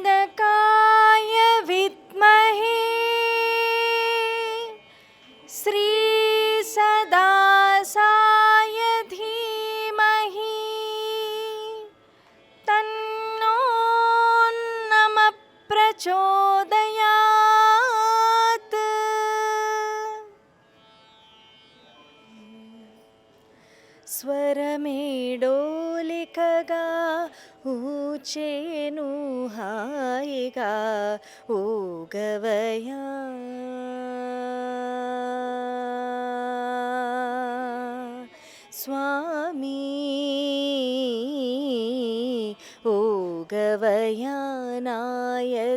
श्रीनन्दकाय विद्महे श्रीसदासाय धीमहि तन्नो नमः प्रचोदयात्। స్వరమేడోలికగా ఊచేను హాయిగా ఊగవయా స్వామి ఊగవయా నాయదలయవేయగా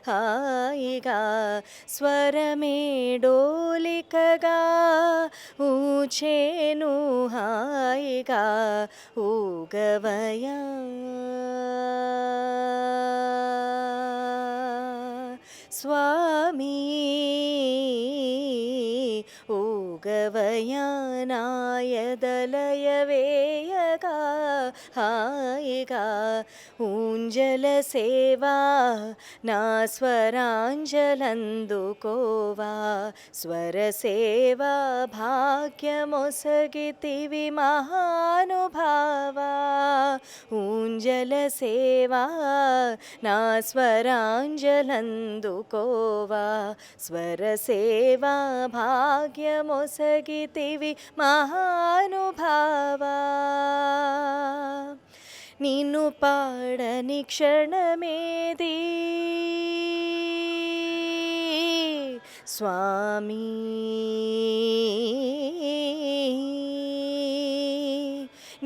హాయిగా స్వరమేడోలికగా ఊచేను హాయిగా ఊగవయా స్వామి ఊగవయా నాయదలయవేయగా హాయిగా ఊంజల సేవా నా స్వరాంజలందుకోవా స్వరసేవా భాగ్యమొసగితివి మహానుభావా ఊంజల సేవా నా స్వరాంజలందుకోవా స్వరసేవా భాగ్యమొసగితివి మహానుభావా నిన్ను పాడని క్షణమేది స్వామి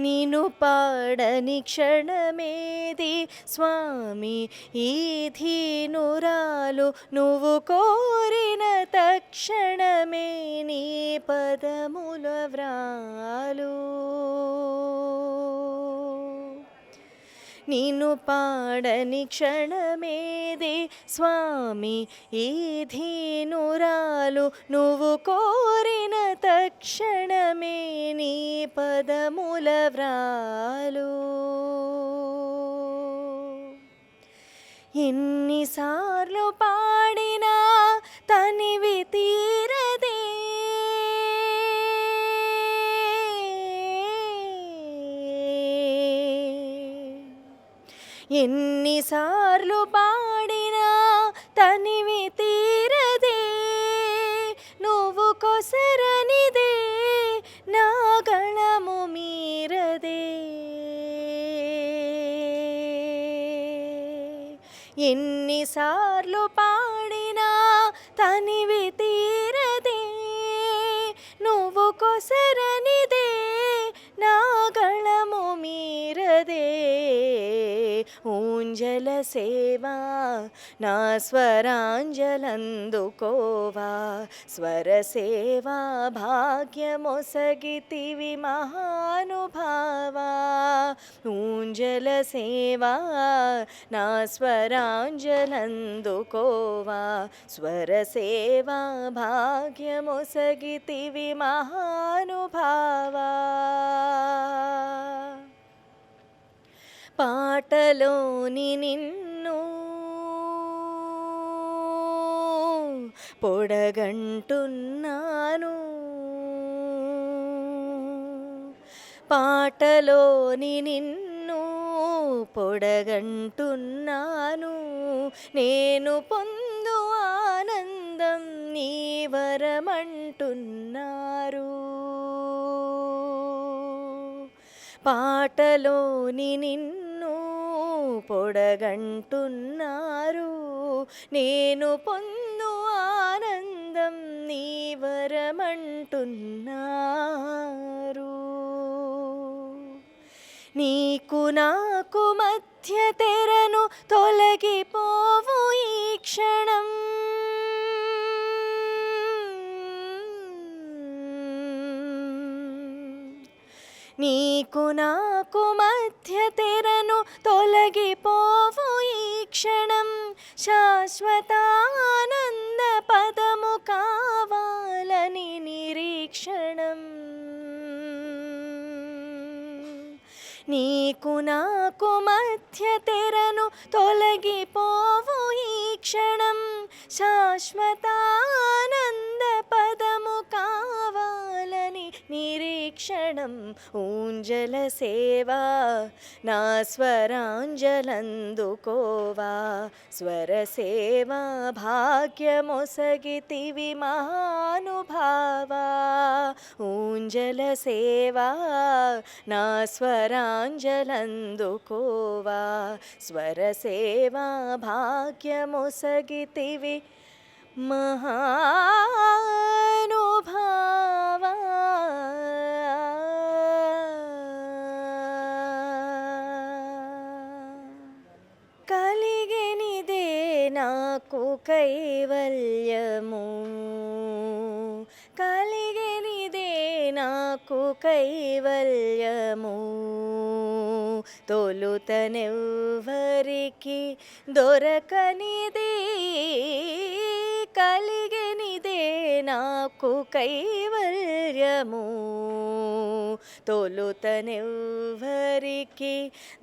నిన్ను పాడని క్షణమేది స్వామి ఈ ధీనురాలు నువ్వు కోరిన తక్షణమే నీ పదముల వ్రాలు నిన్ను పాడని క్షణమేది స్వామి ఈ ధీనురాలు నువ్వు కోరిన తక్షణమే నీ పదముల వ్రాలు ఎన్నిసార్లు పాడినా తనివి తీరదే ఎన్నిసార్లు పాడినా తనివి తీరదే నువ్వు కొసరనిదే నా గణము మీరదే ఎన్నిసార్లు పాడినా తనివి తీరదే నువ్వు కొసరనిదే నా గణము మీరదే ఊంజల సేవా నా స్వరాంజలందుకోవా స్వరసేవా భాగ్యమొసగితివి మహానుభావా ఊంజల సేవా నా స్వరాంజలందుకోవా స్వరసేవా భాగ్యమొసగితివి మహానుభావా పాటలోని నిన్ను పొడగంటున్నాను పాటలోని నిన్ను పొడగంటున్నాను నేను పొందు ఆనందం నీ వరమంటున్నారు పాటలోని నిన్ను పొడగంటున్నారు నేను పొందు ఆనందం నీ వరమంటున్నారు నీకు నాకు మధ్య తెరను తొలగిపోవు ఈ క్షణం నీకు నాకు మధ్య తెరను తొలగిపోవు ఈ క్షణం శాశ్వతానంద పదము కావాలని నిరీక్షణం నీకు నాకు మధ్య తెరను తొలగిపోవు ఈ క్షణం శాశ్వతానంద పదము కావాలని నిరీక్షణం ఊంజల సేవా నా స్వరాంజలందుకోవా స్వర సేవా భాగ్యమొసగితివి మహానుభావా ఊంజల సేవా నా స్వరాంజలందుకోవా స్వర సేవా భాగ్యమొసగితివి మహానుభావా కలిగెనిదే నాకు కైవల్యము కలిగెనిదే నాకు కైవల్యము తొలుతనెవ్వరికి దొరకనిది కలిగెనిదే నాకు కైవల్యము తొలుతనెవ్వరికి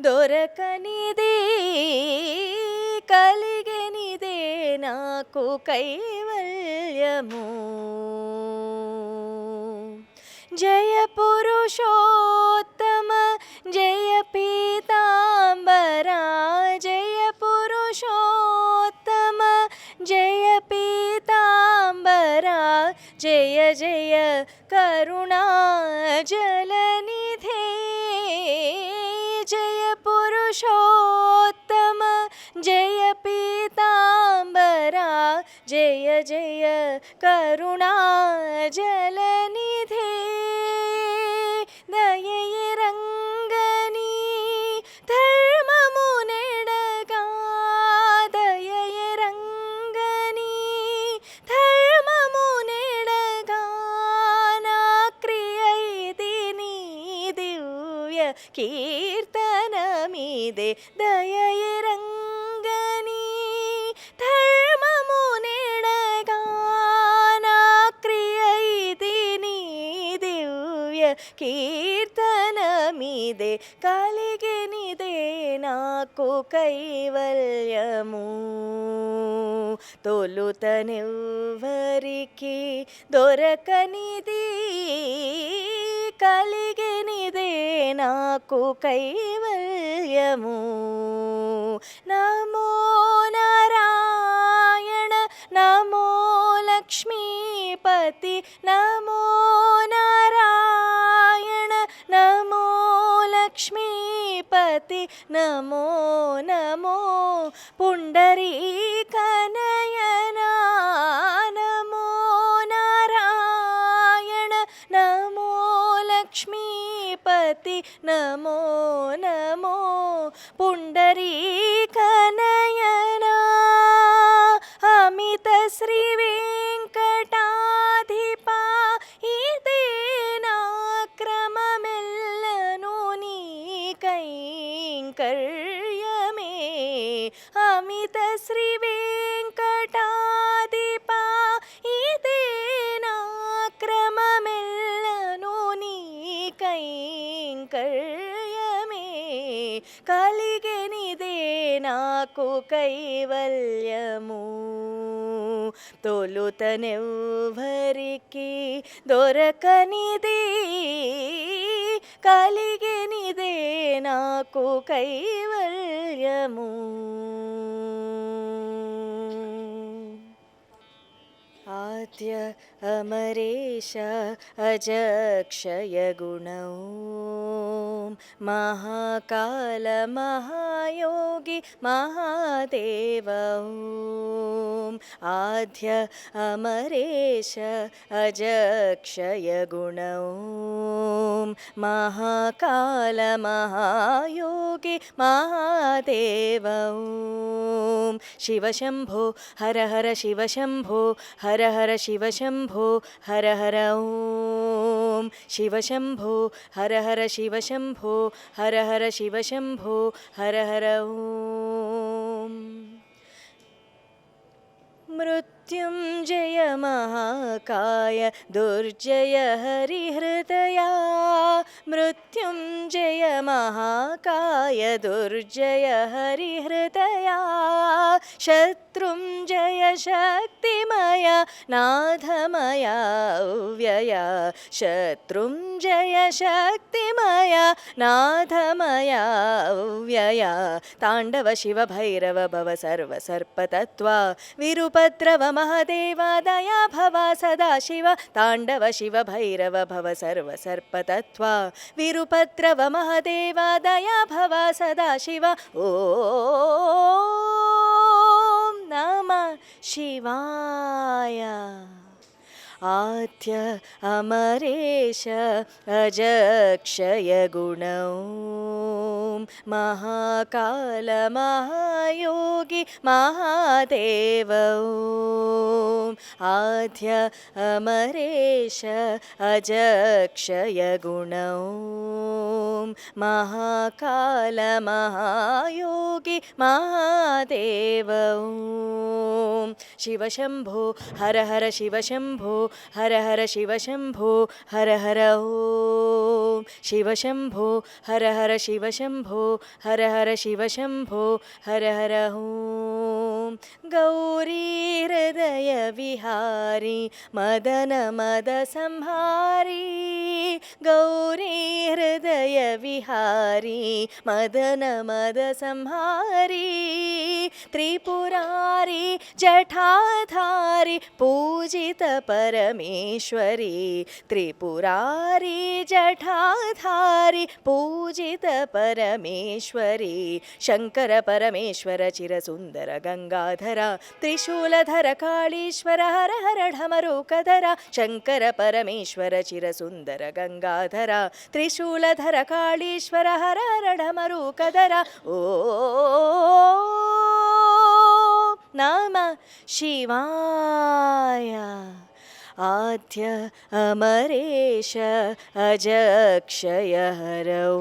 దొరకనిది కలిగెనిదే నాకు కైవల్యము జయ పురుషోత్తమ జయ పీతాంబరా జయ పురుషోత్తమ జయ పీతాంబరా జయ జయ కరుణా జలనిధే జయ పురుషోత్తమ జయ పీతాంబరా జయ జయ కరుణా జలనిధే దయయరంగని ధర్మమునెడగా దయయరంగని ధర్మమునెడగా నా క్రియైది నీ దివ్య కీర్తనమిదే దయయరంగని ధర్మమునెడగా నా క్రియైది నీ దివ్య కీర్తనమిదే కలిగెనిదే నాకు కైవల్యము తొలుతనెవ్వరికి దొరకనిది కలిగెనిదే నాకు కైవల్యము నమో నారాయణ నమో లక్ష్మీపతి నమో నారాయణ నమో లక్ష్మీపతి నమో నమో పుండరీకనయనా నమో నారాయణ నమో లక్ష్మీపతి నమో నమో పుండరీకనయనా అమిత శ్రీ వెంకటాధిపా ఇదే నా క్రమమెల్లను నీ కైంకర్యమే అమిత శ్రీ వెంకటాధిపా ఇదే నా క్రమమెల్లను నీ కైంకర్యమే కలిగెనిదే నాకు కైవల్యము తొలుతనెవ్వరికి దొరకనిది కలిగెనిదే నాకు కైవల్యము ఆద్య అమరేశ అజక్షయ గుణౌ మహాకాల మహాయోగి మహాదేవ ఆద్య అమరేశ అజక్షయ గుణౌ మహాకాల మహాయోగి మహాదేవ శివ శంభో హర హర శివ శంభో హర హర శివ శంభో శంభో హర హర ఓం శివ శంభో హర హర శివ శంభో హర హర శివ శంభో హర హర ఓం मृत्युञ्जय महाकाय दुर्जय हरिहृदया मृत्युञ्जय महाकाय दुर्जय हरिहृदया शत्रुञ्जय शक्तिमय नाथमया व्यया शत्रुञ्जय शक्तिमय नाथमया व्यया ताण्डव शिव भैरव भव सर्व सर्पतत्त्वा विरूपद्रव महदेवा दया भवा सदा शिव ताण्डव शिव भैरव भव सर्व सर्पतत्त्वा विरूपद्रव महदेवा दया भवा सदा शिव ॐ नमः शिवाय आद्य अमरेश अजक्षय गुणौ महाकाल महायोगी महादेव आद्य अमरेश अजक्षय गुणौ महाकाल महायोगी महादेव शिव शंभो हर हर शिव शंभो हर हर शिव शंभो हर हर ओम शिव शंभो हर हर शिव शंभो हर हर शिव शंभो हर हर ओम गौरी हृदय विहारी मदन मद संहारी गौरी हृदय विहारी मदन मद संहारी त्रिपुरारी जटाधारी पूजित परमेश्वरी त्रिपुरारी जटाधारी पूजित परमेश्वरी शंकर परमेश्वर चिरसुंदर गंगाधर त्रिशूलधर कालीश्वर हर हर ढमरुकधर शंकर परमेश्वर चिरसुंदर गंगाधर त्रिशूलधर कालीश्वर हर हर ढमरुकधर ओ नमः शिवाय आद्य अमरेश अजक्षय हरौ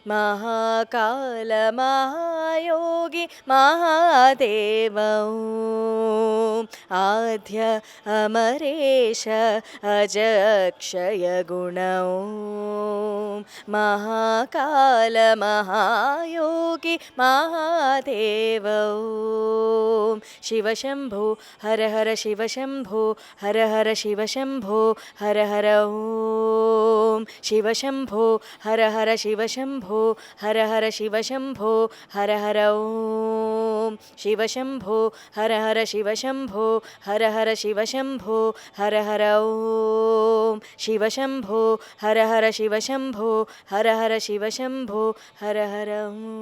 महाकाल महायोगी महादेव आद्य अमरेश अजक्षय गुणौ महाकाल महायोगी महादेव शिव शंभो हर हर शिव शंभो हर हर शिव शंभो हर हर ओम शिव शंभो हर हर शिव शंभो हर हर शिव शंभो हर हर ओम शिव शंभो हर हर शिव शंभो हर हर शिव शंभो हर हर ओम शिव शंभो हर हर शिव शंभो हर हर शिव शंभो हर हर ओम